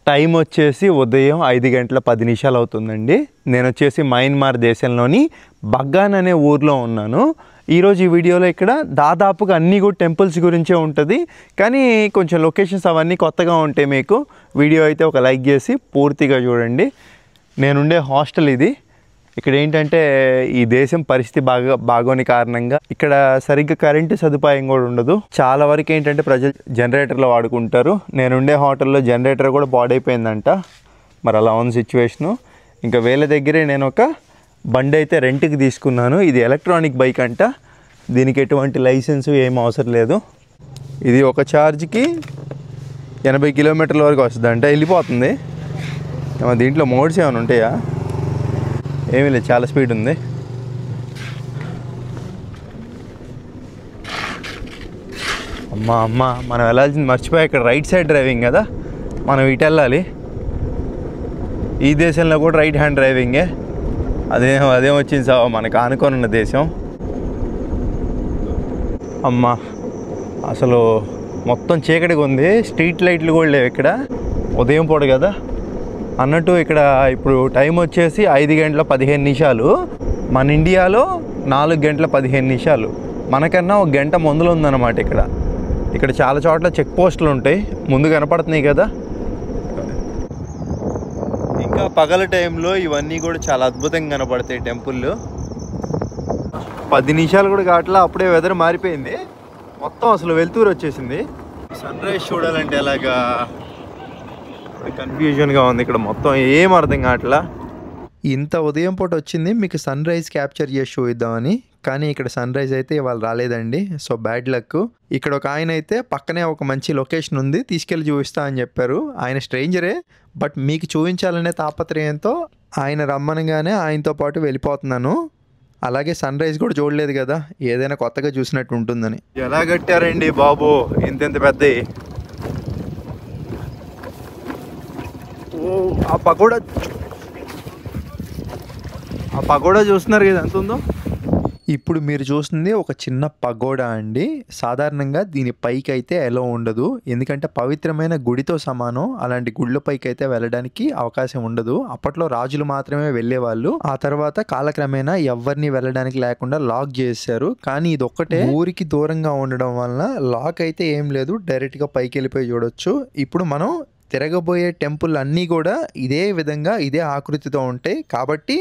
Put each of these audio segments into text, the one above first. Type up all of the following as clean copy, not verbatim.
Time వచ్చేసి ఉదయం 5:10 అవుతుందండి. నేను వచ్చేసి మయన్మార్ దేశంలోని బగ్గాన్ అనే ఊర్లో ఉన్నాను. ఈరోజు ఈ వీడియోలో ఇక్కడ దాదాపుగా అన్నీ కూడా టెంపుల్స్ గురించే ఉంటుంది, కానీ కొంచెం లొకేషన్స్ అవన్నీ కొత్తగా ఉంటాయి. మీకు వీడియో అయితే ఒక లైక్ చేసి పూర్తిగా చూడండి. నేనుండే హాస్టల్ ఇది. ఇక్కడ ఏంటంటే ఈ దేశం పరిస్థితి బాగోని కారణంగా ఇక్కడ సరిగ్గా కరెంటు సదుపాయం కూడా ఉండదు. చాలా వరకు ఏంటంటే ప్రజలు జనరేటర్లో వాడుకుంటారు. నేనుండే హోటల్లో జనరేటర్ కూడా పాడైపోయిందంట. మరి అలా ఉంది సిచ్యువేషను. ఇంకా వీళ్ళ దగ్గరే నేను ఒక బండి అయితే రెంట్కి తీసుకున్నాను. ఇది ఎలక్ట్రానిక్ బైక్ అంట. దీనికి ఎటువంటి లైసెన్సు ఏం అవసరం లేదు. ఇది ఒక ఛార్జ్కి 80 కిలోమీటర్ల వరకు వస్తుంది అంట, వెళ్ళిపోతుంది. దీంట్లో మోడ్స్ ఏమైనా ఉంటాయా? ఏమీ లేదు, చాలా స్పీడ్ ఉంది. అమ్మ మనం వెళ్ళాల్సింది మర్చిపోయి, ఇక్కడ రైట్ సైడ్ డ్రైవింగ్ కదా, మనం ఇటు వెళ్ళాలి. ఈ దేశంలో కూడా రైట్ హ్యాండ్ డ్రైవింగే. అదేం వచ్చింది సార్ మనకు ఆనుకోనున్న దేశం. అమ్మ అసలు మొత్తం చీకటిగా ఉంది, స్ట్రీట్ లైట్లు కూడా లేవు ఇక్కడ. ఉదయం పూట కదా అన్నట్టు. ఇక్కడ ఇప్పుడు టైం వచ్చేసి 5:15. మన ఇండియాలో 4:15. మనకన్నా ఒక గంట ముందులో ఉందన్నమాట. ఇక్కడ చాలా చోట్ల చెక్ పోస్టులు ఉంటాయి, ముందు కనపడుతున్నాయి కదా. ఇంకా పగల టైంలో ఇవన్నీ కూడా చాలా అద్భుతంగా కనపడతాయి టెంపుల్లో. 10 నిమిషాలు కూడా కావట్లా, అప్పుడే వెదర్ మారిపోయింది. మొత్తం అసలు వెలుతురు వచ్చేసింది. సన్ రైజ్ చూడాలంటే ఎలాగా కన్ఫ్యూజన్గా ఉంది. ఇక్కడ మొత్తం ఏం అర్థం కావట్లా. ఇంత ఉదయం పూట వచ్చింది మీకు సన్ రైజ్ క్యాప్చర్ చేసి చూద్దామని, కానీ ఇక్కడ సన్ రైజ్ అయితే ఇవాళ రాలేదండి. So bad luck. ఇక్కడ ఒక ఆయన అయితే పక్కనే ఒక మంచి లొకేషన్ ఉంది, తీసుకెళ్ళి చూపిస్తా అని చెప్పారు. ఆయన స్ట్రేంజరే, బట్ మీకు చూపించాలనే తాపత్రయంతో ఆయన రమ్మనగానే ఆయనతో పాటు వెళ్ళిపోతున్నాను. అలాగే సన్ రైజ్ కూడా చూడలేదు కదా, ఏదైనా కొత్తగా చూసినట్టు ఉంటుందని. ఎలా కట్టారండి బాబు ఇంత పెద్ద. ఆ పగోడా చూస్తున్నారు కదా ఎంత ఉందో. ఇప్పుడు మీరు చూస్తుంది ఒక చిన్న పగోడా అండి. సాధారణంగా దీని పైకి అయితే ఎలా ఉండదు, ఎందుకంటే పవిత్రమైన గుడితో సమానం. అలాంటి గుళ్ళ పైకి అయితే వెళ్ళడానికి అవకాశం ఉండదు. అప్పట్లో రాజులు మాత్రమే వెళ్ళేవాళ్ళు. ఆ తర్వాత కాలక్రమేణా ఎవరిని వెళ్ళడానికి లేకుండా లాక్ చేశారు. కానీ ఇది ఒక్కటే ఊరికి దూరంగా ఉండడం వలన లాక్ అయితే ఏం లేదు, డైరెక్ట్గా పైకి వెళ్ళిపోయి చూడొచ్చు. ఇప్పుడు మనం తిరగబోయే టెంపుల్ అన్నీ కూడా ఇదే విధంగా ఇదే ఆకృతితో ఉంటాయి కాబట్టి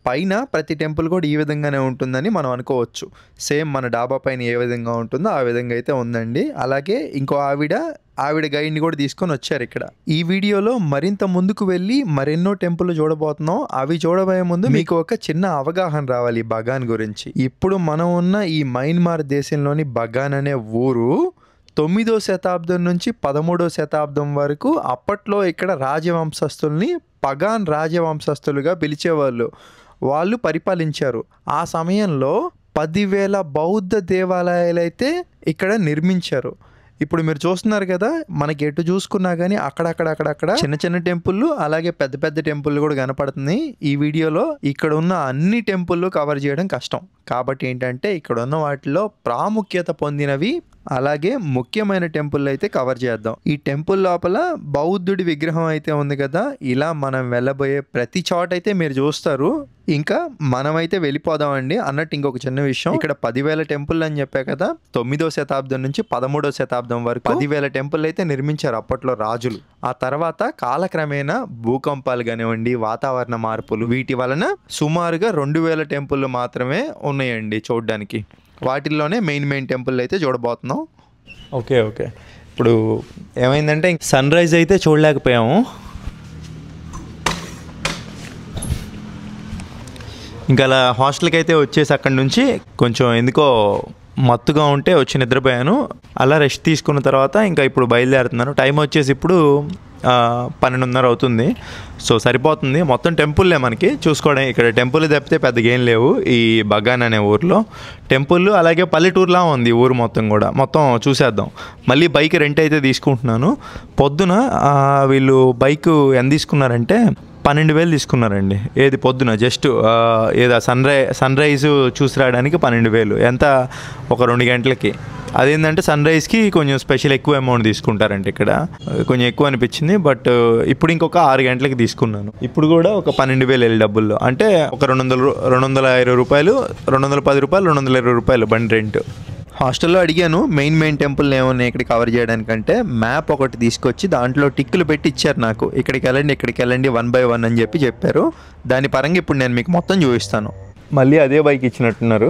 పైన ప్రతి టెంపుల్ కూడా ఈ విధంగానే ఉంటుందని మనం అనుకోవచ్చు. సేమ్ మన డాబా పైన ఏ విధంగా ఉంటుందో ఆ విధంగా అయితే ఉందండి. అలాగే ఇంకో ఆవిడ గైడ్ని కూడా తీసుకొని వచ్చారు ఇక్కడ. ఈ వీడియోలో మరింత ముందుకు వెళ్ళి మరెన్నో టెంపుల్ చూడబోతున్నాం. అవి చూడబోయే ముందు మీకు ఒక చిన్న అవగాహన రావాలి బగాన్ గురించి. ఇప్పుడు మనం ఉన్న ఈ మయన్మార్ దేశంలోని బగాన్ అనే ఊరు 9వ శతాబ్దం నుంచి 13వ శతాబ్దం వరకు అప్పట్లో ఇక్కడ రాజవంశస్థుల్ని పగాన్ రాజవంశస్థులుగా పిలిచేవాళ్ళు. వాళ్ళు పరిపాలించారు. ఆ సమయంలో 10,000 బౌద్ధ దేవాలయాలు అయితే ఇక్కడ నిర్మించారు. ఇప్పుడు మీరు చూస్తున్నారు కదా, మనకి ఎటు చూసుకున్నా కానీ అక్కడక్కడ చిన్న చిన్న టెంపుల్, అలాగే పెద్ద పెద్ద టెంపుల్ కూడా కనపడుతున్నాయి. ఈ వీడియోలో ఇక్కడ ఉన్న అన్ని టెంపుల్ కవర్ చేయడం కష్టం కాబట్టి ఏంటంటే ఇక్కడ ఉన్న వాటిలో ప్రాముఖ్యత పొందినవి అలాగే ముఖ్యమైన టెంపుల్ అయితే కవర్ చేద్దాం. ఈ టెంపుల్ లోపల బౌద్ధుడి విగ్రహం అయితే ఉంది కదా. ఇలా మనం వెళ్ళబోయే ప్రతి చోట అయితే మీరు చూస్తారు. ఇంకా మనమైతే వెళ్ళిపోదామండి. అన్నట్టు ఇంకొక చిన్న విషయం, ఇక్కడ 10,000 టెంపుల్ అని చెప్పా కదా. 9వ శతాబ్దం నుంచి 13వ శతాబ్దం వరకు 10,000 టెంపుల్ అయితే నిర్మించారు అప్పట్లో రాజులు. ఆ తర్వాత కాలక్రమేణా భూకంపాలు కానివ్వండి, వాతావరణ మార్పులు, వీటి వలన సుమారుగా 2,000 టెంపుల్ మాత్రమే ఉన్నాయండి చూడడానికి. వాటిల్లోనే మెయిన్ టెంపుల్ అయితే చూడబోతున్నాం. ఓకే ఇప్పుడు ఏమైందంటే సన్ రైజ్ అయితే చూడలేకపోయాము. ఇంకా అలా హాస్టల్కి అయితే వచ్చేసి అక్కడి నుంచి కొంచెం ఎందుకో మత్తుగా ఉంటే వచ్చి నిద్రపోయాను. అలా రెస్ట్ తీసుకున్న తర్వాత ఇంకా ఇప్పుడు బయలుదేరుతున్నాను. టైం వచ్చేసి ఇప్పుడు 12:30 అవుతుంది. సో సరిపోతుంది. మొత్తం టెంపుల్లే మనకి చూసుకోవడం. ఇక్కడ టెంపుల్ తప్పితే పెద్దగా ఏం లేవు ఈ బగాన్ అనే ఊర్లో. టెంపుల్ అలాగే పల్లెటూరులా ఉంది ఊరు మొత్తం కూడా. మొత్తం చూసేద్దాం. మళ్ళీ బైక్ రెంట్ అయితే తీసుకుంటున్నాను. పొద్దున వీళ్ళు బైక్ ఎంత తీసుకున్నారంటే 12,000 తీసుకున్నారండి. ఏది పొద్దున జస్ట్ ఏదో సన్ రైజ్ చూసి రావడానికి 12,000. ఎంత? ఒక 2 గంటలకి. అదేంటంటే సన్ రైజ్కి కొంచెం స్పెషల్ ఎక్కువ అమౌంట్ తీసుకుంటారంటే ఇక్కడ కొంచెం ఎక్కువ అనిపించింది. బట్ ఇప్పుడు ఇంకొక 6 గంటలకి తీసుకున్నాను. ఇప్పుడు కూడా ఒక 12,000 డబ్బుల్లో, అంటే ఒక 220 రూపాయలు, 210 రూపాయలు, 220 రూపాయలు బండి రెంట్. హాస్టల్లో అడిగాను మెయిన్ టెంపుల్ ఏమన్నా ఇక్కడ కవర్ చేయడానికంటే మ్యాప్ ఒకటి తీసుకొచ్చి దాంట్లో టిక్కులు పెట్టి ఇచ్చారు నాకు. ఇక్కడికి వెళ్ళండి 1 by 1 అని చెప్పారు. దాని పరంగా ఇప్పుడు నేను మీకు మొత్తం చూపిస్తాను. మళ్ళీ అదే బైక్ ఇచ్చినట్టున్నారు.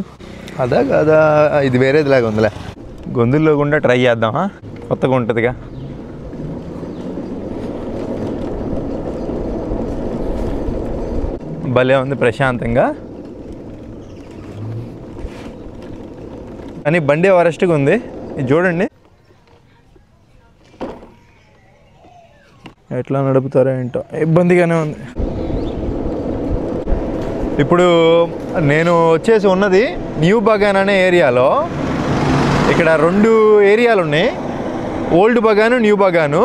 అదా కదా, ఇది వేరేదిలాగా ఉందిలే. గొంతుల్లో కూడా ట్రై చేద్దామా, కొత్తగా ఉంటుందిగా. భలే ఉంది ప్రశాంతంగా, కానీ బండి వరస్ట్గా ఉంది. ఇది చూడండి ఎట్లా నడుపుతారో ఏంటో, ఇబ్బందిగానే ఉంది. ఇప్పుడు నేను వచ్చేసి ఉన్నది న్యూ బగాన్ అనే ఏరియాలో. ఇక్కడ 2 ఏరియాలు ఉన్నాయి, old Bagan, new Bagan.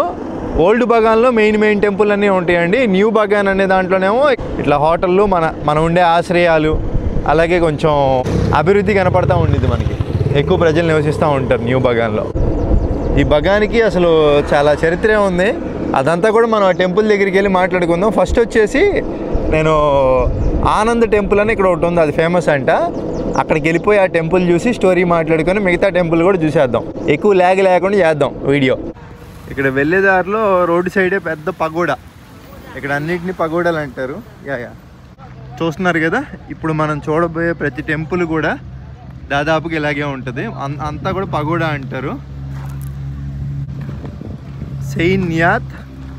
Old బగాన్లో మెయిన్ టెంపుల్ అన్నీ ఉంటాయండి. న్యూ బగాన్ అనే దాంట్లోనేమో ఇట్లా హోటళ్ళు, మన ఉండే ఆశ్రయాలు, అలాగే కొంచెం అభివృద్ధి కనపడతా ఉండేది మనకి. ఎక్కువ ప్రజలు నివసిస్తూ ఉంటారు న్యూ బగాన్లో. ఈ బగానికి అసలు చాలా చరిత్ర ఉంది. అదంతా కూడా మనం ఆ టెంపుల్ దగ్గరికి వెళ్ళి మాట్లాడుకుందాం. ఫస్ట్ వచ్చేసి నేను ఆనంద్ టెంపుల్ అని ఇక్కడ ఒకటి ఉంది, అది ఫేమస్ అంట. అక్కడికి వెళ్ళిపోయి ఆ టెంపుల్ చూసి స్టోరీ మాట్లాడుకొని మిగతా టెంపుల్ కూడా చూసేద్దాం. ఎక్కువ ల్యాగ్ లేకుండా చేద్దాం వీడియో. ఇక్కడ వెళ్ళేదారిలో రోడ్డు సైడే పెద్ద పగోడా. ఇక్కడ అన్నిటినీ పగోడాలు అంటారు. యా చూస్తున్నారు కదా. ఇప్పుడు మనం చూడబోయే ప్రతి టెంపుల్ కూడా దాదాపుగా ఇలాగే ఉంటుంది. అంతా కూడా పగోడా అంటారు. సైన్యాత్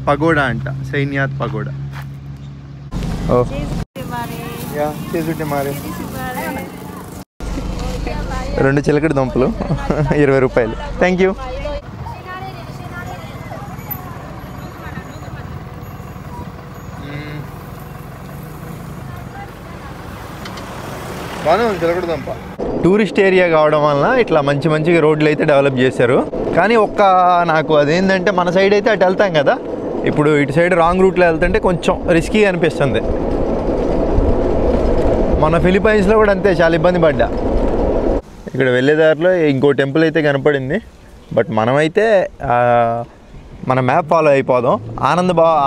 పగోడా అంట, సైన్యాత్ పగోడా. రెండు చిలకడ దుంపలు 20 రూపాయలు. Thank you. బాగానే ఉంది చిలకడ దుంప. టూరిస్ట్ ఏరియా కావడం వలన ఇట్లా మంచిగా రోడ్లు అయితే డెవలప్ చేశారు. కానీ నాకు అదేంటంటే మన సైడ్ అయితే అటు వెళ్తాం కదా, ఇప్పుడు ఇటు సైడ్ రాంగ్ రూట్లో వెళ్తుంటే కొంచెం రిస్కీ అనిపిస్తుంది. మన ఫిలిప్పైన్స్లో కూడా అంతే, చాలా ఇబ్బంది పడ్డా. ఇక్కడ వెళ్ళేదారిలో ఇంకో టెంపుల్ అయితే కనపడింది. బట్ మనమైతే మన మ్యాప్ ఫాలో అయిపోదాం.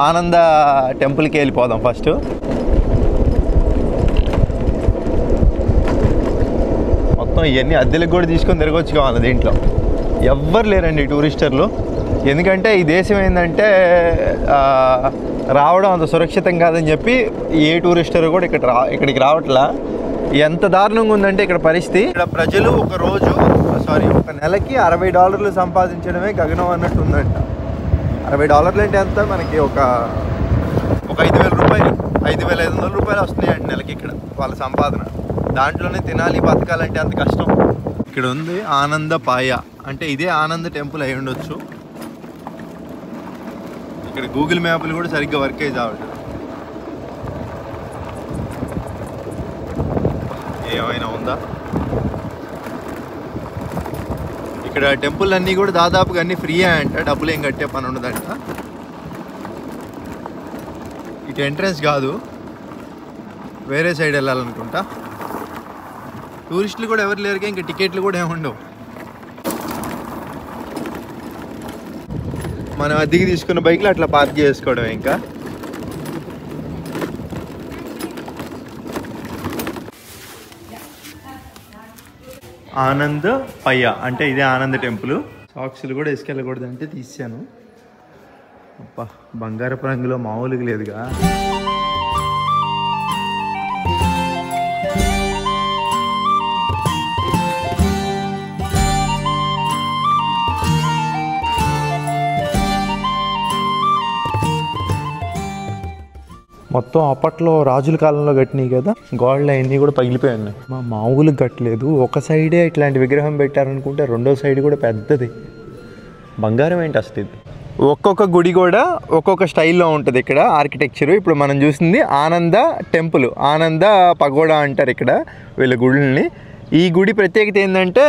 ఆనంద టెంపుల్కి వెళ్ళిపోదాం ఫస్ట్. మొత్తం ఇవన్నీ అద్దెలకు కూడా తీసుకొని తిరగొచ్చుకోవాలి. దీంట్లో ఎవ్వరు లేరండి టూరిస్టర్లు. ఎందుకంటే ఈ దేశం ఏంటంటే రావడం అంత సురక్షితం కాదని చెప్పి ఏ టూరిస్టర్ కూడా ఇక్కడికి రావట్లా. ఎంత దారుణంగా ఉందంటే ఇక్కడ పరిస్థితి. ఇక్కడ ప్రజలు ఒక నెలకి $60 సంపాదించడమే గగనం అన్నట్టు ఉందంట. $60 అంటే ఎంత మనకి? ఒక 5,000 రూపాయలు, 5,500 రూపాయలు వస్తున్నాయండి నెలకి ఇక్కడ వాళ్ళ సంపాదన. దాంట్లోనే తినాలి, బతకాలంటే అంత కష్టం. ఇక్కడ ఉంది ఆనంద పాయ, అంటే ఇదే ఆనంద టెంపుల్ అయి ఉండొచ్చు. ఇక్కడ గూగుల్ మ్యాప్లు కూడా సరిగ్గా వర్క్ అయ్యి చావట్లేదు. ఏమైనా ఉందా? ఇక్కడ టెంపుల్ అన్నీ కూడా దాదాపుగా అన్నీ ఫ్రీయే అంట, డబ్బులు ఏం కట్టే పని ఉండదంట. ఇటు ఎంట్రన్స్ కాదు, వేరే సైడ్ వెళ్ళాలనుకుంటా. టూరిస్టులు కూడా ఎవరు లేరుగా, ఇంకా టికెట్లు కూడా ఏముండవు. మనం అద్దెకి తీసుకున్న బైక్లో అట్లా పార్క్ చేసుకోవడం. ఇంకా ఆనంద్ పయ్య అంటే ఇదే ఆనంద టెంపుల్. సాక్స్లు కూడా వేసుకెళ్ళకూడదు అంటే తీసాను. అబ్బా, బంగారపు రంగులో మామూలుగా లేదుగా. మొత్తం అప్పట్లో రాజుల కాలంలో కట్టినాయి కదా, గోడలు అవన్నీ కూడా పగిలిపోయి ఉన్నాయి. మామూలుగా కట్టలేదు. ఒక సైడే ఇట్లాంటి విగ్రహం పెట్టారనుకుంటే రెండో సైడ్ కూడా పెద్దది. బంగారం ఏంటి అసలు ఇది? ఒక్కొక్క గుడి కూడా ఒక్కొక్క స్టైల్లో ఉంటుంది ఇక్కడ ఆర్కిటెక్చరు. ఇప్పుడు మనం చూసింది ఆనంద టెంపుల్, ఆనంద పగోడా అంటారు ఇక్కడ వీళ్ళ గుడుల్ని. ఈ గుడి ప్రత్యేకత ఏంటంటే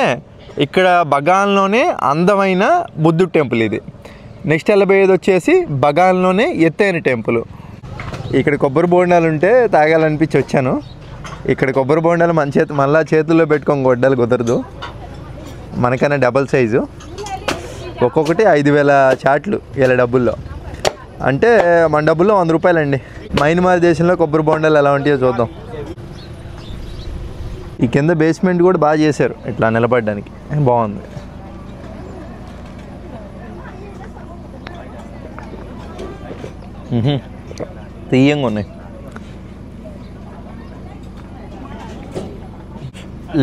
ఇక్కడ బగాన్లోనే అందమైన బుద్ధుడు టెంపుల్ ఇది. నెక్స్ట్ వెళ్ళబోయేది వచ్చేసి బగాన్లోనే ఎత్తైన టెంపుల్. ఇక్కడ కొబ్బరి బోండాలు ఉంటే తాగాలనిపించి వచ్చాను. ఇక్కడ కొబ్బరి బోండాలు మన మళ్ళీ చేతుల్లో పెట్టుకొని గొడ్డలు కుదరదు, మనకన్నా డబల్ సైజు. ఒక్కొక్కటి 5,000 చాట్లు ఇలా డబ్బుల్లో, అంటే మన డబ్బుల్లో 100 రూపాయలండి. మయన్మార్ దేశంలో కొబ్బరి బోండాలు ఎలా ఉంటాయో చూద్దాం. ఈ కింద బేస్మెంట్ కూడా బాగా చేశారు, ఇట్లా నిలబడడానికి బాగుంది. తీయంగా ఉన్నాయి.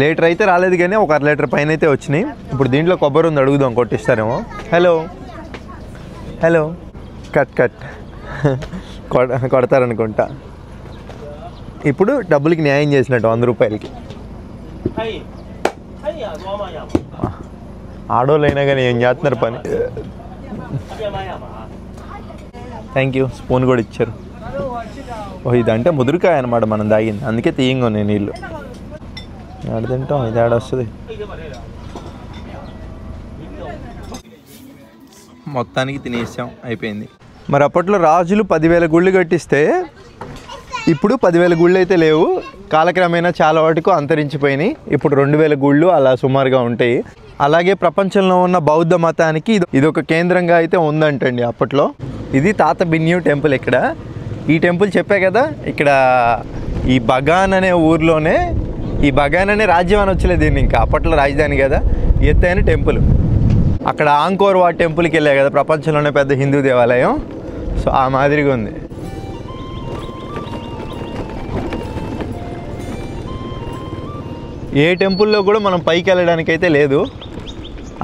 లీటర్ అయితే రాలేదు కానీ ఒక 1/2 లీటర్ పైన అయితే వచ్చినాయి. ఇప్పుడు దీంట్లో కొబ్బరి ఉంది, అడుగుదాం, కొట్టిస్తారేమో. హలో హలో, కట్ కట్ కొడతారనుకుంటా. ఇప్పుడు డబ్బులకి న్యాయం చేసినట్టు 100 రూపాయలకి. ఆడోళ్ళు అయినా కానీ ఏం చేస్తున్నారు పని. Thank you. స్పూన్ కూడా ఇచ్చారు. ఓ ఇదంటే ముదురుకాయ అనమాట మనం తాగింది, అందుకే తీయంగా ఉన్నాయి నీళ్ళు. ఆడ తింటాం, ఇది ఆడ వస్తుంది. మొత్తానికి తినేసాం, అయిపోయింది. మరి అప్పట్లో రాజులు 10,000 గుళ్ళు కట్టిస్తే ఇప్పుడు 10,000 గుళ్ళు అయితే లేవు, కాలక్రమేణా చాలా వాటికి అంతరించిపోయినాయి. ఇప్పుడు 2,000 గుళ్ళు అలా సుమారుగా ఉంటాయి. అలాగే ప్రపంచంలో ఉన్న బౌద్ధ మతానికి ఇది ఒక కేంద్రంగా అయితే ఉందంటండి అప్పట్లో. ఇది తాత బిన్యూ టెంపుల్. ఇక్కడ ఈ టెంపుల్ చెప్పా కదా, ఇక్కడ ఈ బగాన్ అనే ఊర్లోనే, ఈ బగాన్ అనే రాజ్యం అని వచ్చలేదు దీన్ని, ఇంకా అప్పట్లో రాజధాని కదా, ఎత్తైన టెంపుల్. అక్కడ ఆంకోర్ వాట్ టెంపుల్కి వెళ్ళా కదా, ప్రపంచంలోనే పెద్ద హిందూ దేవాలయం. సో ఆ మాదిరిగా ఉంది. ఏ టెంపుల్లో కూడా మనం పైకి వెళ్ళడానికి అయితే లేదు,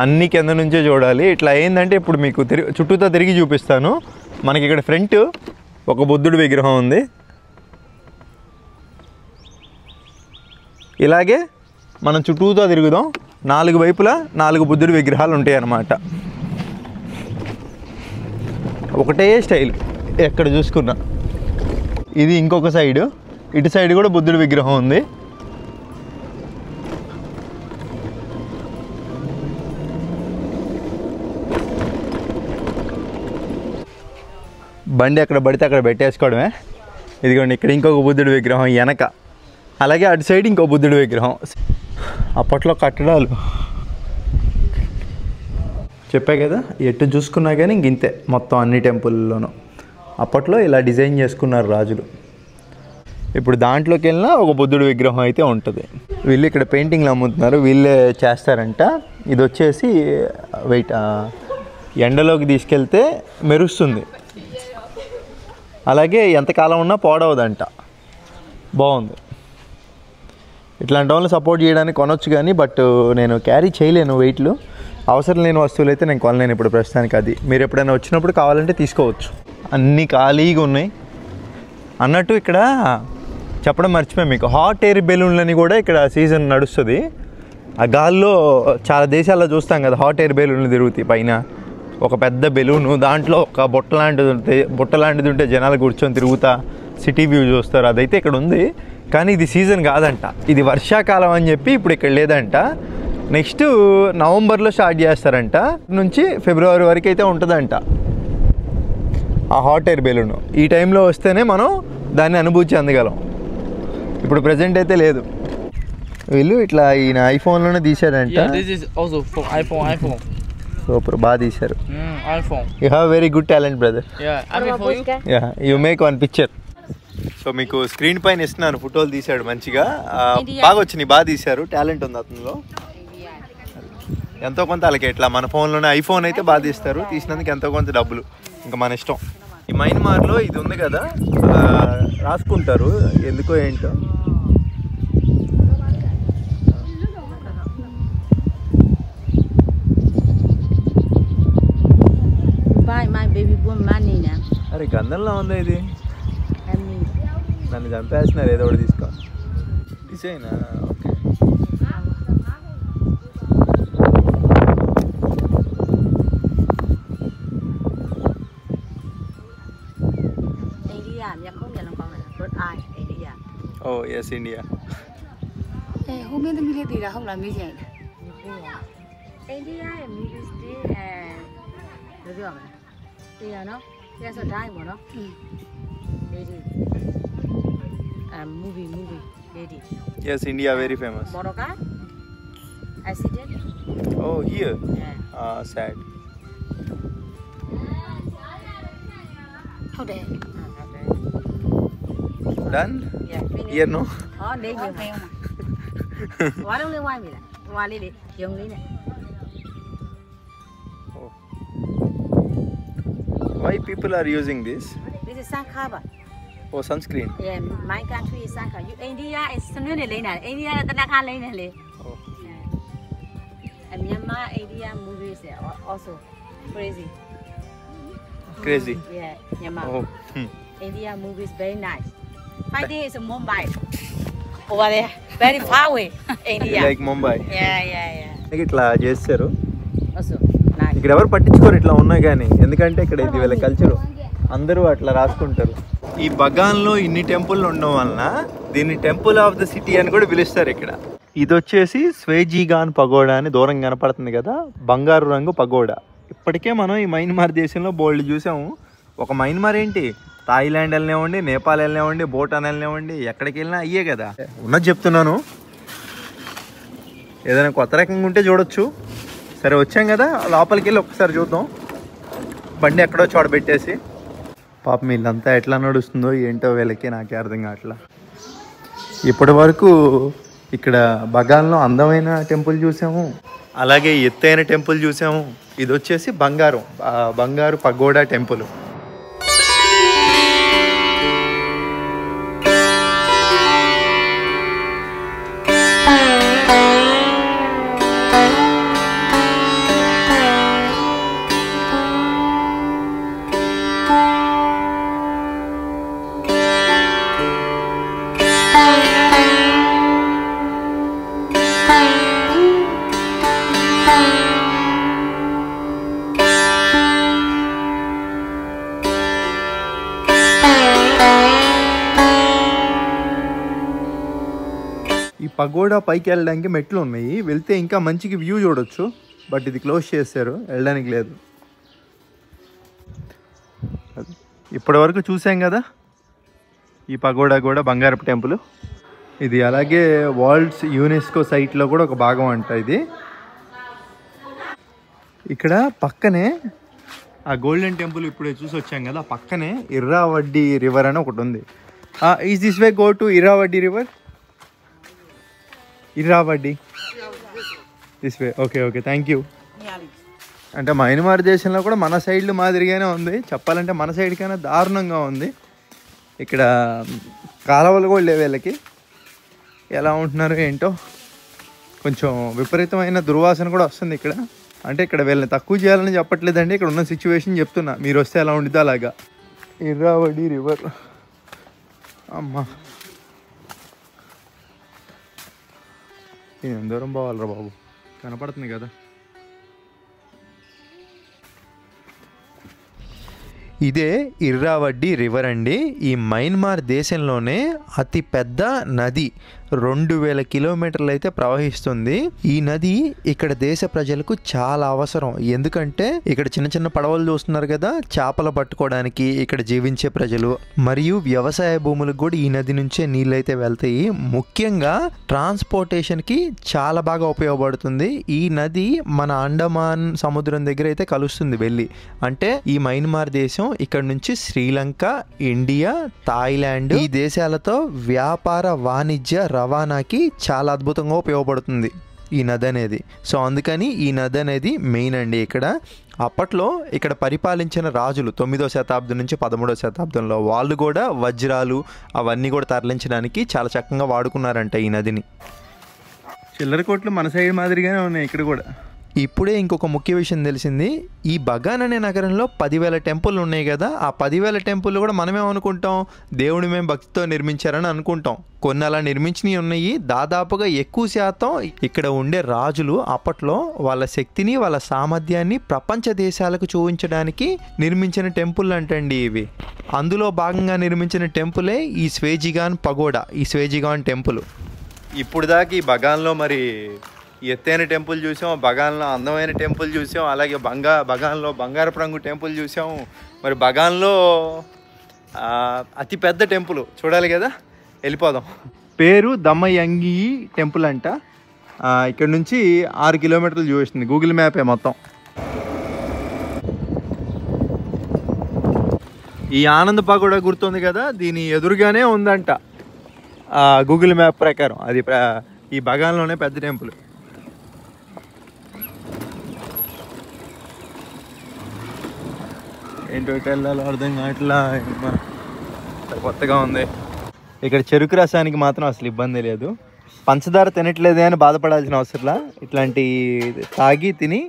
అన్ని కింద నుంచే చూడాలి. ఇట్లా ఏంటంటే ఇప్పుడు మీకు చుట్టూతో తిరిగి చూపిస్తాను. మనకి ఇక్కడ ఫ్రంట్ ఒక బుద్ధుడి విగ్రహం ఉంది, ఇలాగే మనం చుట్టూతో తిరుగుదాం. 4 వైపులా 4 బుద్ధుడి విగ్రహాలు ఉంటాయి అన్నమాట. ఒకటే స్టైల్ ఎక్కడ చూసుకున్నా. ఇది ఇంకొక సైడు, ఇటు సైడ్ కూడా బుద్ధుడి విగ్రహం ఉంది. బండి ఎక్కడ పడితే అక్కడ పెట్టేసుకోవడమే. ఇదిగోండి ఇక్కడ ఇంకొక బుద్ధుడి విగ్రహం వెనక, అలాగే అటు సైడ్ ఇంకో బుద్ధుడి విగ్రహం. అప్పట్లో కట్టడాలు చెప్పా కదా, ఎటు చూసుకున్నా కానీ ఇంతే మొత్తం అన్ని టెంపుల్లోనూ అప్పట్లో ఇలా డిజైన్ చేసుకున్నారు రాజులు. ఇప్పుడు దాంట్లోకి వెళ్ళినా ఒక బుద్ధుడి విగ్రహం అయితే ఉంటుంది. వీళ్ళు ఇక్కడ పెయింటింగ్లు అమ్ముతున్నారు, వీళ్ళే చేస్తారంట. ఇది వచ్చేసి వెయిట్ ఎండలోకి తీసుకెళ్తే మెరుస్తుంది, అలాగే ఎంతకాలం ఉన్నా పాడవదంట. బాగుంది. ఇట్లాంటి వాళ్ళని సపోర్ట్ చేయడానికి కొనొచ్చు కానీ, బట్ నేను క్యారీ చేయలేను వెయిట్లు. అవసరం లేని వస్తువులు అయితే నేను కొనలేను ఇప్పుడు ప్రస్తుతానికి. అది మీరు ఎప్పుడైనా వచ్చినప్పుడు కావాలంటే తీసుకోవచ్చు. అన్నీ ఖాళీగా ఉన్నాయి అన్నట్టు. ఇక్కడ చెప్పడం మర్చిపోయాం మీకు, హాట్ ఎయిర్ బెలూన్లని కూడా ఇక్కడ సీజన్ నడుస్తుంది. ఆ గాల్లో చాలా దేశాల్లో చూస్తాం కదా, హాట్ ఎయిర్ బెలూన్లు తిరుగుతాయి పైన. ఒక పెద్ద బెలూను, దాంట్లో ఒక బుట్ట లాంటిది ఉంటే జనాలు కూర్చొని తిరుగుతా సిటీ వ్యూ చూస్తారు. అదైతే ఇక్కడ ఉంది, కానీ ఇది సీజన్ కాదంట. ఇది వర్షాకాలం అని చెప్పి ఇప్పుడు ఇక్కడ లేదంట. నెక్స్ట్ నవంబర్లో స్టార్ట్ చేస్తారంట, నుంచి ఫిబ్రవరి వరకు అయితే ఉంటుందంట ఆ హాట్ ఎయిర్ బెలూను. ఈ టైంలో వస్తేనే మనం దాన్ని అనుభూతి చెందగలం. ఇప్పుడు ప్రజెంట్ అయితే లేదు. వీళ్ళు ఇట్లా ఈయన ఐఫోన్లోనే తీశారంట. సూపర్, బాగా తీశారు. You have very good talent brother. You make one picture. So మీకు స్క్రీన్ పైన ఇస్తున్నాను, ఫోటోలు తీశాడు మంచిగా, బాగా వచ్చినాయి, బాగా తీశారు. టాలెంట్ ఉంది అతనిలో ఎంతో కొంత. అలాగే ఇట్లా మన ఫోన్లోనే ఐఫోన్ అయితే బాగా తీస్తారు, తీసినందుకు ఎంతో కొంత డబ్బులు ఇంకా మన ఇష్టం. ఈ మయన్మార్లో ఇది ఉంది కదా, రాసుకుంటారు ఎందుకో ఏంటో. అరే గంధంలో ఉందా ఇది? నన్ను చంపేస్తున్నారు, ఏదో ఒకటి తీసుకో. డిజైనా? Okay. Oh yes, India. Lady. Movie. Lady. Yes, India very famous. Moroka. Accident. Oh, here. Yeah. Sad. How there? Done? Yeah. Here no. Oh, để nhiều heo mà. Quá đâu liên quan gì nè. Qua đi dùng đi nè. Why people are using this? This is sun cover. Oh, sunscreen. Yeah, my country is sun cover. You India is somewhere in Lena. India is the Naka Lena. Oh. And Myanmar, India movies are also crazy. Crazy. Yeah, Myanmar. Oh. India movies very nice. My day is in Mumbai. Over there, very far away. India. Like Mumbai. Yeah. ఇట్లా చేస్తారు. Also, nice. ఇక్కడ ఎవరు పట్టించుకోరు ఇట్లా ఉన్నా కానీ, ఎందుకంటే ఇక్కడ ఇది వీళ్ళ కల్చరు, అందరూ అట్లా రాసుకుంటారు. ఈ బగాన్లో ఇన్ని టెంపుల్ ఉండడం వలన దీన్ని టెంపుల్ ఆఫ్ ద సిటీ అని కూడా పిలుస్తారు ఇక్కడ. ఇది వచ్చేసి స్వేజీగాన్ పగోడా అని దూరం కనపడుతుంది కదా, బంగారు రంగు పగోడా. ఇప్పటికే మనం ఈ మయన్మార్ దేశంలో బోల్డ్ చూసాము. ఒక మయన్మార్ ఏంటి, థాయిలాండ్ వెళ్ళినామండి, నేపాల్ వెళ్ళినామండి, భూటాన్ వెళ్ళినామండి, ఎక్కడికి వెళ్ళినా అయ్యే కదా. ఉన్నది చెప్తున్నాను, ఏదైనా కొత్త రకంగా ఉంటే చూడొచ్చు. సరే వచ్చాం కదా, లోపలికి వెళ్ళి ఒకసారి చూద్దాం. బండి ఎక్కడో చోట పెట్టేసి. పాపం వీళ్ళంతా ఎట్లా నడుస్తుందో ఏంటో వీళ్ళకి నాకే అర్థం కావట్లా. ఇప్పటి వరకు ఇక్కడ బగాన్లో అందమైన టెంపుల్ చూసాము, అలాగే ఎత్తైన టెంపుల్ చూసాము. ఇది వచ్చేసి బంగారు పగోడా టెంపుల్. ఈ పగోడా పైకి వెళ్ళడానికి మెట్లు ఉన్నాయి, వెళ్తే ఇంకా మంచిగా వ్యూ చూడొచ్చు. బట్ ఇది క్లోజ్ చేశారు, వెళ్ళడానికి లేదు. ఇప్పటి వరకు చూసాం కదా ఈ పగోడా కూడా బంగారపు టెంపుల్. ఇది అలాగే వరల్డ్స్ యునెస్కో సైట్లో కూడా ఒక భాగం అంట ఇది. ఇక్కడ పక్కనే ఆ గోల్డెన్ టెంపుల్ ఇప్పుడే చూసి వచ్చాం కదా, పక్కనే ఇర్రావడ్డీ రివర్ అని ఒకటి ఉంది. Is this way go to Irrawaddy river? Irrawaddy this way. Okay thank you. అంటే మయన్మార్ దేశంలో కూడా మన సైడ్లు మాదిరిగానే ఉంది, చెప్పాలంటే మన సైడ్ కన్నా దారుణంగా ఉంది. ఇక్కడ కాలువలు కూడా లేవు వీళ్ళకి. ఎలా ఉంటున్నారో ఏంటో, కొంచెం విపరీతమైన దుర్వాసన కూడా వస్తుంది ఇక్కడ. అంటే ఇక్కడ వీళ్ళని తక్కువ చేయాలని చెప్పట్లేదండి, ఇక్కడ ఉన్న సిచ్యువేషన్ చెప్తున్నా, మీరు వస్తే ఎలా ఉండిద్దో అలాగా. ఇర్రావడ్డీ రివర్. అమ్మా నేను దూరం పోవాలరా బాబు, కనపడుతుంది కదా. ఇదే ఇర్రావడ్డీ రివర్ అండి. ఈ మయన్మార్ దేశంలోనే అతి పెద్ద నది, 2000 కిలోమీటర్లు అయితే ప్రవహిస్తుంది. ఈ నది ఇక్కడ దేశ ప్రజలకు చాలా అవసరం. ఎందుకంటే ఇక్కడ చిన్న చిన్న పడవలు చూస్తున్నారు కదా, చేపలు పట్టుకోవడానికి ఇక్కడ జీవించే ప్రజలు, మరియు వ్యవసాయ భూములకు కూడా ఈ నది నుంచే నీళ్ళు అయితే వెళ్తాయి. ముఖ్యంగా ట్రాన్స్పోర్టేషన్కి చాలా బాగా ఉపయోగపడుతుంది. ఈ నది మన అండమాన్ సముద్రం దగ్గర అయితే కలుస్తుంది వెళ్ళి. అంటే ఈ మయన్మార్ దేశం ఇక్కడ నుంచి శ్రీలంక, ఇండియా, థాయిలాండ్ ఈ దేశాలతో వ్యాపార వాణిజ్య రవాణాకి చాలా అద్భుతంగా ఉపయోగపడుతుంది ఈ నది అనేది. సో అందుకని ఈ నది అనేది మెయిన్ అండి ఇక్కడ. అప్పట్లో ఇక్కడ పరిపాలించిన రాజులు 9వ శతాబ్దం నుంచి 13వ శతాబ్దంలో వాళ్ళు కూడా వజ్రాలు అవన్నీ కూడా తరలించడానికి చాలా చక్కగా వాడుకున్నారంట ఈ నదిని. చిల్లర కోట్లు మన సైడ్ మాదిరిగానే ఉన్నాయి ఇక్కడ కూడా. ఇప్పుడే ఇంకొక ముఖ్య విషయం తెలిసింది. ఈ బగాన్ అనే నగరంలో 10,000 టెంపుల్ ఉన్నాయి కదా, ఆ 10,000 టెంపుల్ కూడా మనమే అనుకుంటాం దేవుని మేము భక్తితో నిర్మించారని అనుకుంటాం. కొన్ని అలా నిర్మించినవి ఉన్నాయి. దాదాపుగా ఎక్కువ శాతం ఇక్కడ ఉండే రాజులు అప్పట్లో వాళ్ళ శక్తిని వాళ్ళ సామర్థ్యాన్ని ప్రపంచ దేశాలకు చూపించడానికి నిర్మించిన టెంపుల్ అంటండి ఇవి. అందులో భాగంగా నిర్మించిన టెంపులే ఈ స్వేజిగాన్ పగోడా, ఈ స్వేజిగాన్ టెంపుల్. ఇప్పుడు దాకా ఈ బగాన్లో మరి ఎత్తైన టెంపుల్ చూసాం, బగాన్లో అందమైన టెంపుల్ చూసాం, అలాగే బగాన్లో బంగారపు రంగు టెంపుల్ చూసాం. మరి బగాన్లో అతి పెద్ద టెంపుల్ చూడాలి కదా, వెళ్ళిపోదాం. పేరు దమయంగి టెంపుల్ అంట. ఇక్కడ నుంచి 6 కిలోమీటర్లు చూపిస్తుంది గూగుల్ మ్యాపే మొత్తం. ఈ ఆనంద్ పగోడా గుర్తుంది కదా, దీని ఎదురుగానే ఉందంట గూగుల్ మ్యాప్ ప్రకారం. అది ఈ బగాన్లోనే పెద్ద టెంపుల్. ఏంటో వెళ్ళాలో అర్థం కావట్లా, కొత్తగా ఉంది. ఇక్కడ చెరుకు రసానికి మాత్రం అసలు ఇబ్బంది లేదు. పంచదార తినట్లేదే అని బాధపడాల్సిన అవసరంలా, ఇట్లాంటి తాగి తిని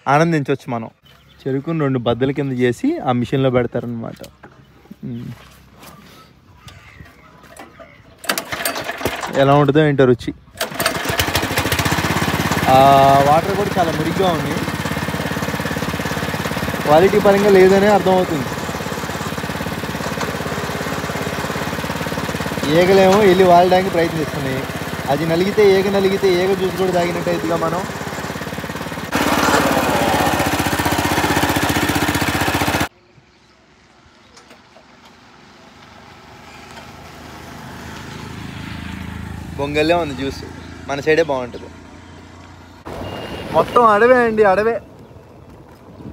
ఆనందించవచ్చు మనం. చెరుకుని 2 బద్దల కింద చేసి ఆ మిషన్లో పెడతారనమాట. ఎలా ఉంటుందో ఏంటో రుచి. వాటర్ కూడా చాలా మురిగ్గా ఉంది, క్వాలిటీ పరంగా లేదనే అర్థమవుతుంది. ఈగలేమో వెళ్ళి వాడడానికి ప్రయత్నిస్తున్నాయి. అది నలిగితే ఈగ జ్యూస్ కూడా తాగినట్టు అవుతుందిగా మనం. బొంగల్లే ఉంది జ్యూస్, మన సైడే బాగుంటుంది. మొత్తం అడవే అండి, అడవే.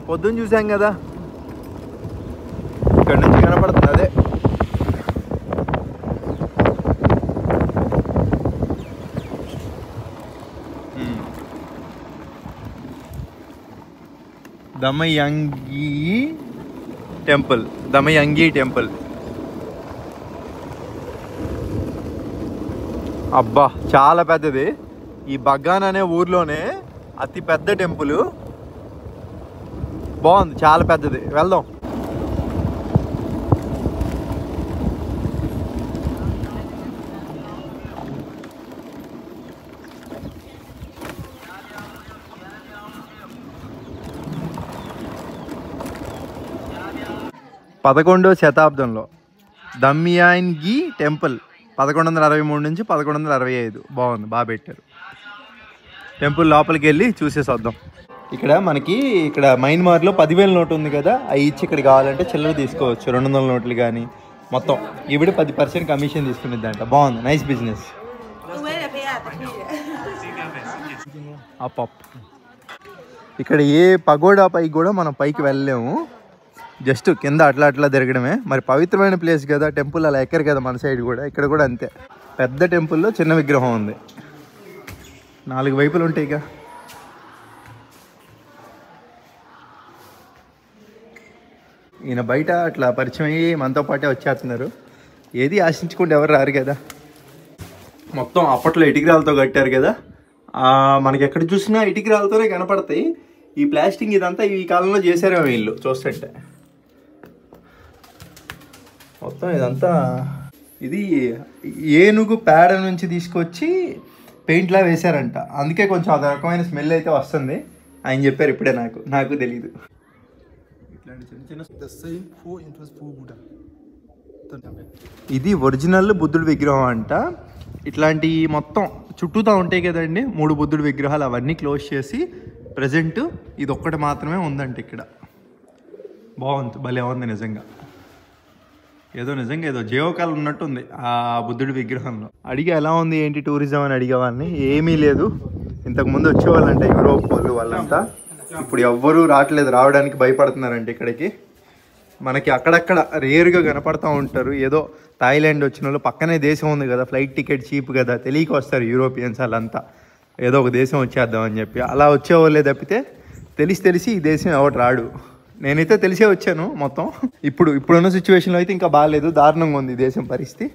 పొద్దున్న చూసాం కదా, ఇక్కడ నుంచి కనపడుతుంది అదే. దమయంగి టెంపుల్. అబ్బా చాలా పెద్దది. ఈ బగాన్ అనే ఊర్లోనే అతి పెద్ద టెంపుల్. బాగుంది, చాలా పెద్దది. వెళ్దాం. పదకొండవ శతాబ్దంలో దమయంగి టెంపుల్ 1163 నుంచి 1165. బాగుంది, బాగా పెట్టారు. టెంపుల్ లోపలికి వెళ్ళి చూసేసి వద్దాం. ఇక్కడ మయన్మార్లో 10,000 నోటు ఉంది కదా, అవి ఇచ్చి ఇక్కడ కావాలంటే చిల్లర తీసుకోవచ్చు. 200 నోట్లు కానీ మొత్తం. ఇవిడ 10% కమిషన్ తీసుకునేదంట. బాగుంది, నైస్ బిజినెస్. అప్ ఇక్కడ ఏ పగోడా పైకి కూడా మనం పైకి వెళ్ళలేము, జస్ట్ కింద అట్లా తిరగడమే. మరి పవిత్రమైన ప్లేస్ కదా టెంపుల్, అలా ఎక్కరు కదా మన సైడ్ కూడా. ఇక్కడ కూడా అంతే. పెద్ద టెంపుల్లో చిన్న విగ్రహం ఉంది, 4 వైపులు ఉంటాయి ఇక. ఈయన బయట అట్లా పరిచయం అయ్యి మనతో పాటే వచ్చేస్తున్నారు. ఏది ఆశించుకుంటే ఎవరు రారు కదా. మొత్తం అప్పట్లో ఇటుకరాలతో కట్టారు కదా, మనకి ఎక్కడ చూసినా ఇటుకరాలతోనే కనపడతాయి. ఈ ప్లాస్టింగ్ ఇదంతా ఈ కాలంలో చేశారేమో వీళ్ళు చూస్తుంటే. మొత్తం ఇదంతా ఇది ఏనుగు పేడ నుంచి తీసుకొచ్చి పెయింట్లా వేశారంట. అందుకే కొంచెం అదే రకమైన స్మెల్ అయితే వస్తుంది. ఆయన చెప్పారు ఇప్పుడే, నాకు తెలీదు. ఇది ఒరిజినల్ బుద్ధుడి విగ్రహం అంట. ఇట్లాంటి మొత్తం చుట్టూతా ఉంటాయి కదండి 3 బుద్ధుడి విగ్రహాలు, అవన్నీ క్లోజ్ చేసి ప్రజెంట్ ఇది ఒక్కటి మాత్రమే ఉందంట ఇక్కడ. బాగుంది, భలే ఉంది నిజంగా. నిజంగా ఏదో జీవకాలం ఉన్నట్టుంది ఆ బుద్ధుడి విగ్రహంలో. అడిగి ఎలా ఉంది ఏంటి టూరిజం అని అడిగేవాళ్ళని, ఏమీ లేదు. ఇంతకుముందు వచ్చేవాళ్ళంట యూరోప్ వాళ్ళంతా, ఇప్పుడు ఎవ్వరూ రావడానికి భయపడుతున్నారంట ఇక్కడికి. మనకి అక్కడక్కడ రేరుగా కనపడుతూ ఉంటారు. ఏదో థాయిలాండ్ వచ్చిన వాళ్ళు, పక్కనే దేశం ఉంది కదా, ఫ్లైట్ టికెట్ చీప్ కదా, తెలియక వస్తారు యూరోపియన్స్ వాళ్ళంతా. ఏదో ఒక దేశం వచ్చేద్దామని చెప్పి అలా వచ్చేవాళ్ళే తప్పితే తెలిసి ఈ దేశం ఎవరు రాడు. నేనైతే తెలిసే వచ్చాను మొత్తం. ఇప్పుడున్న సిచ్యువేషన్లో అయితే ఇంకా బాగాలేదు, దారుణంగా ఉంది దేశం పరిస్థితి.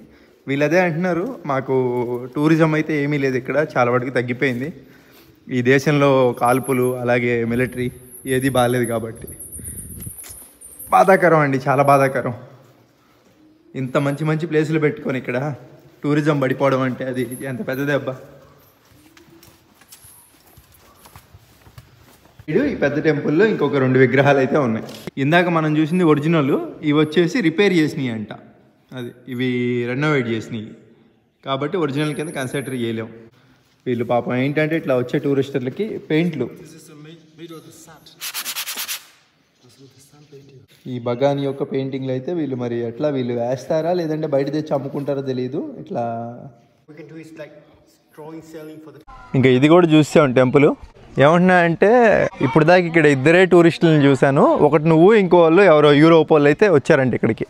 వీళ్ళు అదే అంటున్నారు, మాకు టూరిజం అయితే ఏమీ లేదు ఇక్కడ, చాలా వరకు తగ్గిపోయింది. ఈ దేశంలో కాల్పులు అలాగే మిలిటరీ ఏది బాగాలేదు కాబట్టి. బాధాకరం అండి, చాలా బాధాకరం. ఇంత మంచి ప్లేసులు పెట్టుకొని ఇక్కడ టూరిజం పడిపోవడం అంటే అది ఎంత పెద్ద దెబ్బ. ఈ పెద్ద టెంపుల్లో ఇంకొక 2 విగ్రహాలు అయితే ఉన్నాయి. ఇందాక మనం చూసింది ఒరిజినల్, ఇవి వచ్చేసి రిపేర్ చేసినాయి అంట. ఇవి రెనోవేట్ చేసినాయి కాబట్టి ఒరిజినల్ కింద కన్సిడర్ చేయలేం. వీళ్ళు పాపం ఏంటంటే ఇట్లా వచ్చే టూరిస్టులకి పెయింట్లు ఈ భగాని యొక్క పెయింటింగ్లు అయితే వీళ్ళు మరి ఎట్లా వీళ్ళు వేస్తారా లేదంటే బయట తెచ్చి అమ్ముకుంటారో తెలియదు. ఇట్లా ఇంకా ఇది కూడా చూసాం టెంపుల్. ఏమంటున్నా అంటే ఇప్పుడు దాకా ఇక్కడ ఇద్దరే టూరిస్టులను చూశాను. ఒకటి నువ్వు, ఇంకో వాళ్ళు ఎవరో యూరోప్ వాళ్ళు అయితే వచ్చారంట ఇక్కడికి.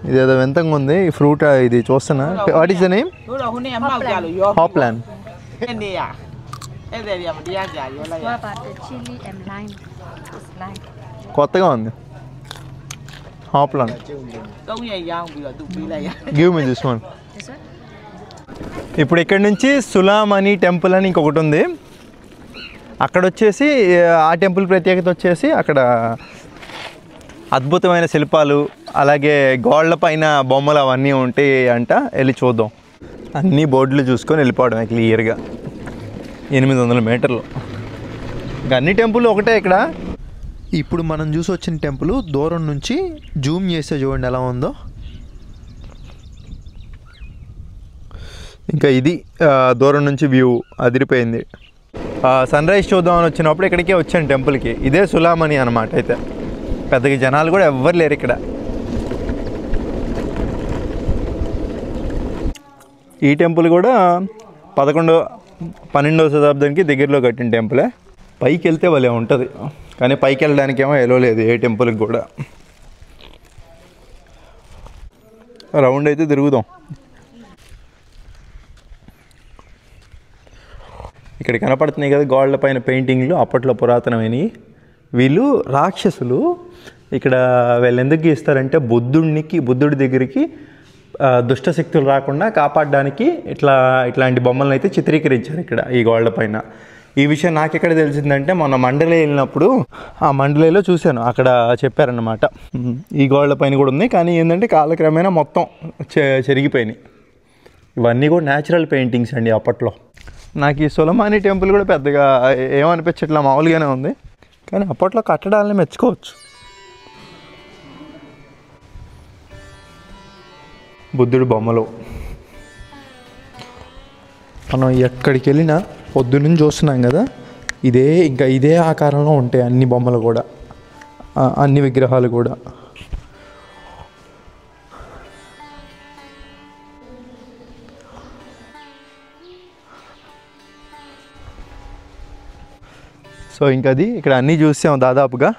ఇదేదో వింతంగా ఉంది ఈ ఫ్రూట్. ఇది చూస్తున్నా. What is the name? హాప్లాన్. కొత్తగా ఉంది హాప్లాన్. Give me this one. ఇప్పుడు ఇక్కడ నుంచి సులామణి టెంపుల్ అని ఇంకొకటి ఉంది. అక్కడ వచ్చేసి ఆ టెంపుల్ ప్రత్యేకత వచ్చేసి అక్కడ అద్భుతమైన శిల్పాలు, అలాగే గోడల పైన బొమ్మలు అవన్నీ ఉంటాయి అంట. వెళ్ళి చూద్దాం. అన్ని బోర్డులు చూసుకొని వెళ్ళిపోవడం క్లియర్గా. 800 మీటర్లు. ఇంకా అన్ని టెంపుల్ ఒకటే ఇక్కడ. ఇప్పుడు మనం చూసి వచ్చిన టెంపుల్ దూరం నుంచి జూమ్ చేస్తే చూడండి ఎలా ఉందో. ఇంకా ఇది దూరం నుంచి వ్యూ అదిరిపోయింది. సన్ రైజ్ చూద్దామని వచ్చినప్పుడు ఇక్కడికే వచ్చాను టెంపుల్కి. ఇదే సులామణి అనమాట. అయితే పెద్దగా జనాలు కూడా ఎవ్వరు లేరు ఇక్కడ. ఈ టెంపుల్ కూడా 11వ శతాబ్దానికి దగ్గరలో కట్టిన టెంపులే. పైకి వెళ్తే భలే ఉంటుంది, కానీ పైకి వెళ్ళడానికి ఏమో ఎలో లేదు ఏ టెంపుల్కి కూడా. రౌండ్ అయితే తిరుగుదాం. ఇక్కడ కనపడుతున్నాయి కదా గోడల పైన పెయింటింగ్లు, అప్పట్లో పురాతనమైనవి. వీళ్ళు రాక్షసులు. ఇక్కడ వీళ్ళు ఎందుకు గీస్తారంటే బుద్ధుడి దగ్గరికి దుష్టశక్తులు రాకుండా కాపాడడానికి ఇట్లాంటి బొమ్మలను అయితే చిత్రీకరించారు ఇక్కడ ఈ గోడల పైన. ఈ విషయం నాకు ఎక్కడ తెలిసిందంటే మొన్న మండలే వెళ్ళినప్పుడు ఆ మండలేలో చూశాను. అక్కడ చెప్పారన్నమాట ఈ గోడల పైన కూడా ఉంది, కానీ ఏంటంటే కాలక్రమేణా మొత్తం చెరిగిపోయినాయి. ఇవన్నీ కూడా న్యాచురల్ పెయింటింగ్స్ అండి అప్పట్లో. నాకు ఈ సులమాని టెంపుల్ కూడా పెద్దగా ఏమనిపించట్లా, మామూలుగానే ఉంది. కానీ అప్పట్లో కట్టడాలని మెచ్చుకోవచ్చు. బుద్ధుడు బొమ్మలు మనం ఎక్కడికి వెళ్ళినా పొద్దున్నుంచి చూస్తున్నాం కదా, ఇదే ఆకారంలో ఉంటాయి అన్ని బొమ్మలు కూడా, అన్ని విగ్రహాలు కూడా. సో ఇంకా ఇక్కడ అన్నీ చూసాం దాదాపుగా.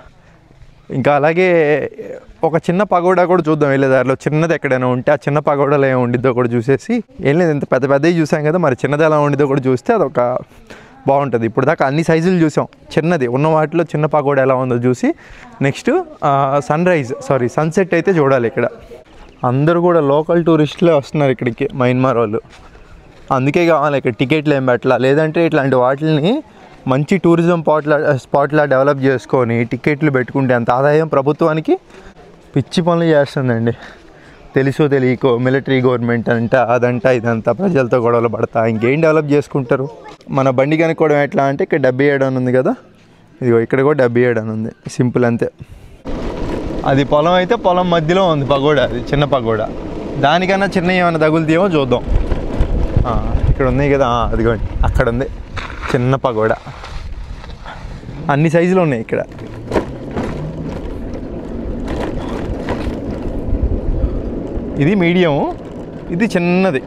ఇంకా అలాగే ఒక చిన్న పగోడా కూడా చూద్దాం వెళ్ళే దారిలో. చిన్నది ఎక్కడైనా ఉంటే ఆ చిన్న పగోడాలో ఏమి ఉండిద్దో కూడా చూసేసి, ఏం లేదు ఇంత పెద్దవి చూసాం కదా, మరి చిన్నది ఎలా ఉండిద్దో కూడా చూస్తే అదొక బాగుంటుంది. ఇప్పుడు దాకా అన్ని సైజులు చూసాం. చిన్నది ఉన్న వాటిలో చిన్న పగోడా ఎలా ఉందో చూసి నెక్స్ట్ సన్సెట్ అయితే చూడాలి. ఇక్కడ అందరూ కూడా లోకల్ టూరిస్టులే వస్తున్నారు ఇక్కడికి, మయన్మార్ వాళ్ళు. అందుకే కావాలి ఇక్కడ టికెట్లు ఏం పెట్టాల. లేదంటే ఇట్లాంటి వాటిని మంచి టూరిజం స్పాట్లా డెవలప్ చేసుకొని టికెట్లు పెట్టుకుంటే అంత ఆదాయం ప్రభుత్వానికి పిచ్చి పనులు చేస్తుందండి. తెలుసో తెలియకో మిలిటరీ గవర్నమెంట్ అంట, అదంట ఇదంతా ప్రజలతో గొడవలు పడతా ఇంకేం డెవలప్ చేసుకుంటారు. మన బండి కనుక్కోవడం ఎట్లా అంటే ఇక్కడ 77 అని ఉంది కదా, ఇదిగో ఇక్కడ కూడా 77 అని ఉంది. సింపుల్ అంతే. అది పొలం అయితే పొలం మధ్యలో ఉంది పగోడా, అది చిన్న పగోడా. దానికన్నా చిన్న ఏమైనా తగులుతాయేమో చూద్దాం. ఇక్కడ ఉన్నాయి కదా, అదిగోండి అక్కడ ఉంది చిన్న పగోడా. అన్ని సైజులు ఉన్నాయి ఇక్కడ. ఇది మీడియం, ఇది చిన్నది.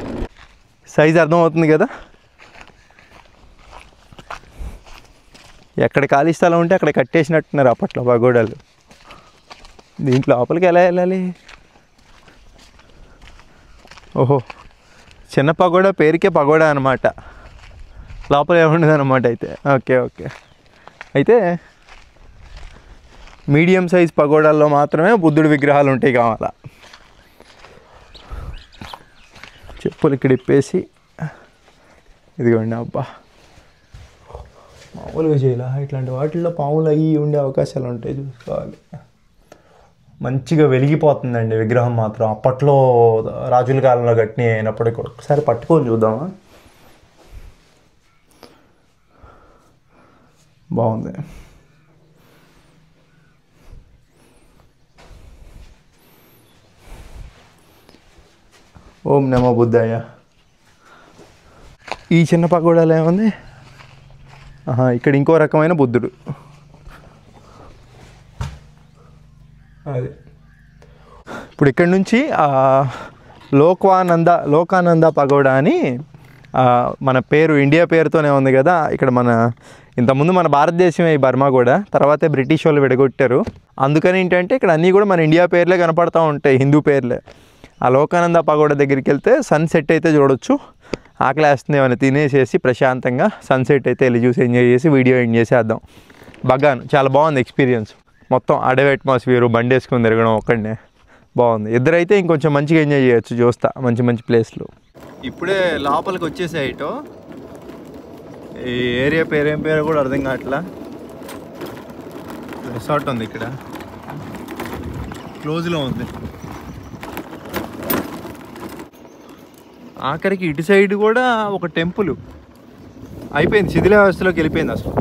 సైజు అర్థమవుతుంది కదా. ఎక్కడ ఖాళీ స్థలం ఉంటే అక్కడ కట్టేసినట్టున్నారు అప్పట్లో పగోడాలు. దీంట్లో లోపలికి ఎలా వెళ్ళాలి? ఓహో, చిన్న పగోడా పేరుకే పగోడా అనమాట, లోపల ఏముండదు అనమాట. అయితే ఓకే. అయితే మీడియం సైజ్ పగోడాల్లో మాత్రమే బుద్ధుడి విగ్రహాలు ఉంటాయి కావాలా. చెప్పులు ఇక్కడ ఇప్పేసి ఇదిగోండి. అబ్బా మామూలుగా చేయాల. ఇట్లాంటి వాటిల్లో పాములు అయ్యి ఉండే అవకాశాలు ఉంటాయి, చూసుకోవాలి. మంచిగా వెలిగిపోతుందండి విగ్రహం మాత్రం. అప్పట్లో రాజుల కాలంలో కట్టిన అయినప్పటికీ ఒకసారి పట్టుకొని చూద్దామా. బాగుంది. ఓం నమో బుద్ధాయ. ఈ చిన్న పగోడాలు ఏముంది? ఇక్కడ ఇంకో రకమైన బుద్ధుడు. ఇప్పుడు ఇక్కడ నుంచి లోకానంద పగోడా అని మన పేరు ఇండియా పేరుతోనే ఉంది కదా. ఇక్కడ ఇంతకుముందు మన భారతదేశమే ఈ బర్మా కూడా, తర్వాతే బ్రిటిష్ వాళ్ళు విడగొట్టారు. అందుకని ఏంటంటే ఇక్కడ అన్నీ కూడా మన ఇండియా పేర్లే కనపడతా ఉంటాయి, హిందూ పేర్లే. ఆ లోకానంద పగోడా దగ్గరికి వెళ్తే సన్సెట్ అయితే చూడొచ్చు. ఆకలి వేస్తుంది, ఏమైనా తినేసేసి ప్రశాంతంగా సన్సెట్ అయితే వెళ్ళి చూసి ఎంజాయ్ చేసి వీడియో ఎండ్ చేసేద్దాం. బగాన్ చాలా బాగుంది ఎక్స్పీరియన్స్. మొత్తం అడవి అట్మాస్ఫియర్, బండి వేసుకొని తిరగడం ఒక్కడనే బాగుంది. ఇద్దరైతే ఇంకొంచెం మంచిగా ఎంజాయ్ చేయొచ్చు చూస్తా మంచి మంచి ప్లేస్లు. ఇప్పుడే లోపలికి వచ్చేసాయి. ఇటో ఈ ఏరియా పేరేం పేరు కూడా అర్థం కావట్లా. రిసార్ట్ ఉంది ఇక్కడ, క్లోజ్లో ఉంది. ఆఖరికి ఇటు సైడ్ కూడా ఒక టెంపుల్ అయిపోయింది, శిథిల వ్యవస్థలోకి వెళ్ళిపోయింది అసలు.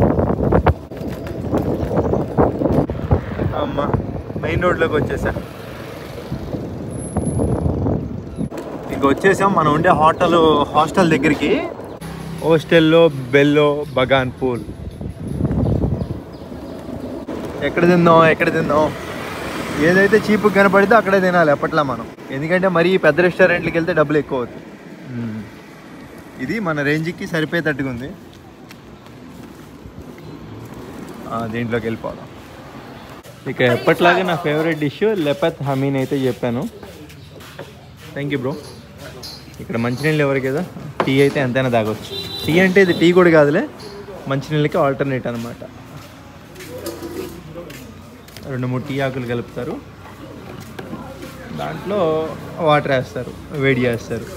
అమ్మ మెయిన్ రోడ్లోకి వచ్చేసా. ఇంక వచ్చేసాం మనం ఉండే హాస్టల్ దగ్గరికి. హోస్టల్లో బెల్లో బగాన్ పూల్. ఎక్కడ తిందాం ఏదైతే చీప్గా కనపడితే అక్కడే తినాలి ఎప్పట్లా మనం. ఎందుకంటే మరీ పెద్ద రెస్టారెంట్కి వెళ్తే డబ్బులు ఎక్కువ అవుతాయి. ఇది మన రేంజ్కి సరిపోయేటట్టుగా ఉంది. దీంట్లోకి వెళ్ళిపోదాం. ఇక ఎప్పట్లాగే నా ఫేవరెట్ డిష్ లెపత్ హమీన్ అయితే చెప్పాను. Thank you bro. ఇక్కడ మంచినీళ్ళు ఎవరు కదా, టీ అయితే ఎంతైనా తాగొచ్చు. టీ అంటే ఇది టీ కూడా కాదులే, మంచినీళ్ళకి ఆల్టర్నేట్ అనమాట. 2-3 టీ ఆకులు కలుపుతారు, దాంట్లో వాటర్ వేస్తారు, వేడి చేస్తారు.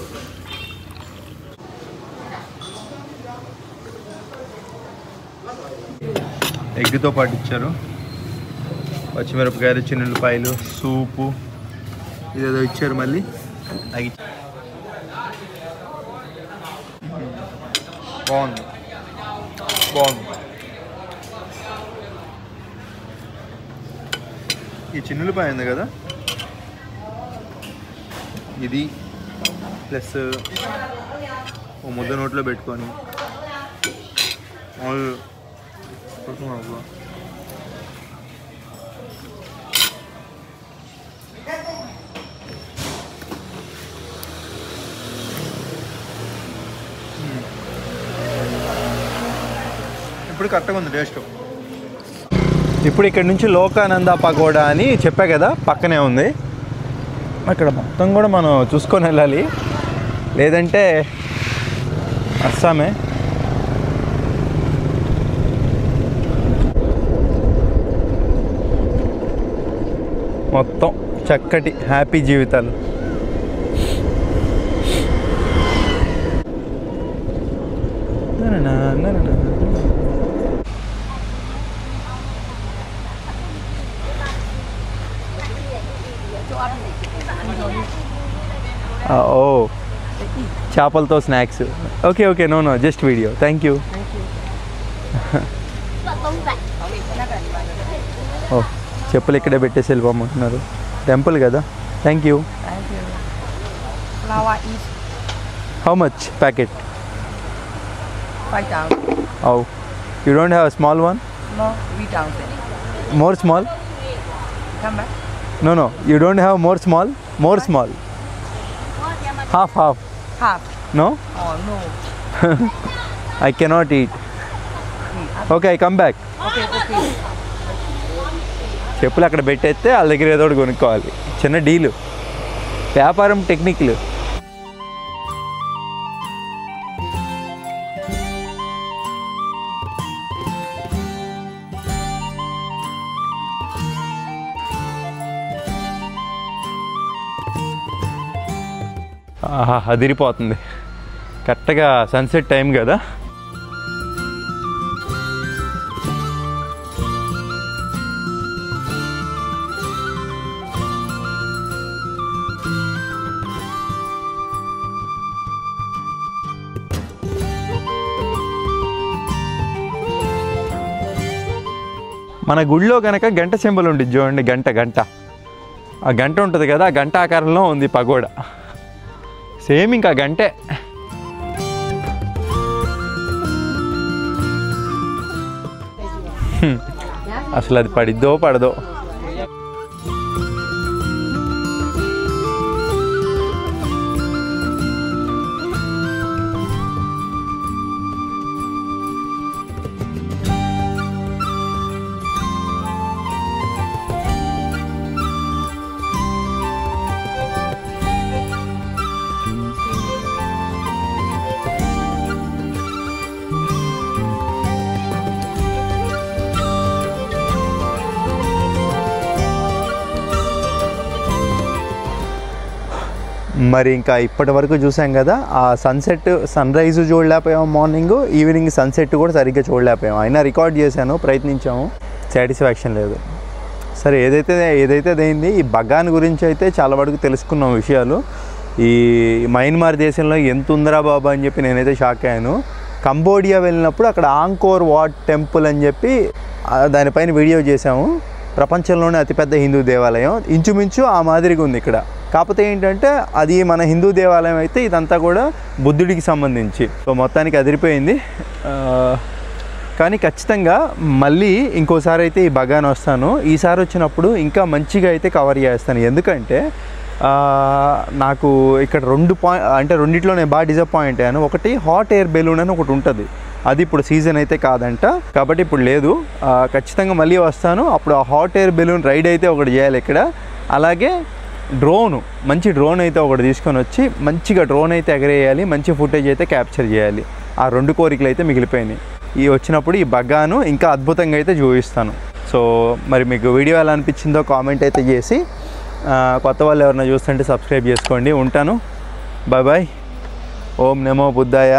ఎగ్తో పాటు ఇచ్చారు, పచ్చిమిరపకాయలు, చిన్నుల్లిపాయలు, సూపు, ఇదేదో ఇచ్చారు. మళ్ళీ బాగుంది. ఈ చిన్నుల్లిపాయ ఉంది కదా, ఇది ప్లస్ ఓ ముద్ద నోట్లో పెట్టుకొని ఇప్పుడు కరెక్ట్గా ఉంది టేస్ట్. ఇప్పుడు ఇక్కడ నుంచి లోకానంద పగోడా అని చెప్పా కదా, పక్కనే ఉంది. అక్కడ మొత్తం కూడా మనం చూసుకొని వెళ్ళాలి, లేదంటే అస్సామే. మొత్తం చక్కటి హ్యాపీ జీవితాలు. ఓ చేపలతో snacks. Okay no just video. Thank you. ఓ చెప్పులు ఇక్కడే పెట్టేసి వెళ్ళిపోమంటున్నారు, టెంపుల్ కదా. Thank you. How much packet? 5,000. Oh, you don't have a small one? No, 3,000. More small? Come back. No, you don't have more small? More small. Half. Half. No? Oh, no. I cannot eat. Okay, I come back. Okay. చెప్పులు అక్కడ పెట్టేస్తే వాళ్ళ దగ్గర ఏదో ఒకటి కొనుక్కోవాలి. చిన్న deal, వ్యాపారం టెక్నిక్లు. ఆహా, అదిరిపోతుంది. కరెక్ట్గా సన్సెట్ టైం కదా. మన గుడిలో కనుక గంట సింబల్ ఉంటుంది చూడండి, గంట ఆ గంట ఉంటుంది కదా, ఆ గంట ఆకారంలో ఉంది పగోడా. సేమ్ ఇంకా గంటే. అసలు అది పడిద్దో పడదో. మరి ఇంకా ఇప్పటి వరకు చూసాం కదా, ఆ సన్సెట్ సన్ రైజ్ చూడలేకపోయాము, మార్నింగ్ ఈవినింగ్ సన్సెట్ కూడా సరిగ్గా చూడలేకపోయాము. అయినా రికార్డ్ చేశాను, ప్రయత్నించాము, సాటిస్ఫాక్షన్ లేదు. సరే ఏదైతే అదైంది. ఈ బగాన్ గురించి అయితే చాలా వరకు తెలుసుకున్నాం విషయాలు. ఈ మయన్మార్ దేశంలో ఎంత ఉందరా బాబా అని చెప్పి నేనైతే షాక్ అయ్యాను. కంబోడియా వెళ్ళినప్పుడు అక్కడ ఆంకోర్ వాట్ టెంపుల్ అని చెప్పి దానిపైన వీడియో చేశాము. ప్రపంచంలోనే అతిపెద్ద హిందూ దేవాలయం, ఇంచుమించు ఆ మాదిరిగా ఉంది ఇక్కడ. కాకపోతే ఏంటంటే అది మన హిందూ దేవాలయం అయితే, ఇదంతా కూడా బుద్ధుడికి సంబంధించి. సో మొత్తానికి అదిరిపోయింది. కానీ ఖచ్చితంగా మళ్ళీ ఇంకోసారి అయితే ఈ బగాన్ వస్తాను. ఈసారి వచ్చినప్పుడు ఇంకా మంచిగా అయితే కవర్ చేస్తాను. ఎందుకంటే నాకు ఇక్కడ రెండిట్లో నేను బాగా డిసప్పాయింట్ అయ్యాను. ఒకటి హాట్ ఎయిర్ బెలూన్ అని ఒకటి ఉంటుంది, అది ఇప్పుడు సీజన్ అయితే కాదంట, కాబట్టి ఇప్పుడు లేదు. ఖచ్చితంగా మళ్ళీ వస్తాను. అప్పుడు ఆ హాట్ ఎయిర్ బెలూన్ రైడ్ అయితే ఒకటి చేయాలి ఇక్కడ. అలాగే మంచి డ్రోన్ అయితే ఒకటి తీసుకొని వచ్చి మంచిగా డ్రోన్ అయితే ఎగరేయాలి, మంచి ఫుటేజ్ అయితే క్యాప్చర్ చేయాలి. ఆ 2 కోరికలు అయితే మిగిలిపోయినాయి. ఈ వచ్చినప్పుడు ఈ బగాను ఇంకా అద్భుతంగా అయితే చూపిస్తాను. సో మరి మీకు వీడియో ఎలా అనిపించిందో కామెంట్ అయితే చేసి, కొత్త వాళ్ళు ఎవరైనా చూస్తుంటే సబ్స్క్రైబ్ చేసుకోండి. ఉంటాను. Bye bye. ఓం నమో బుద్ధాయ.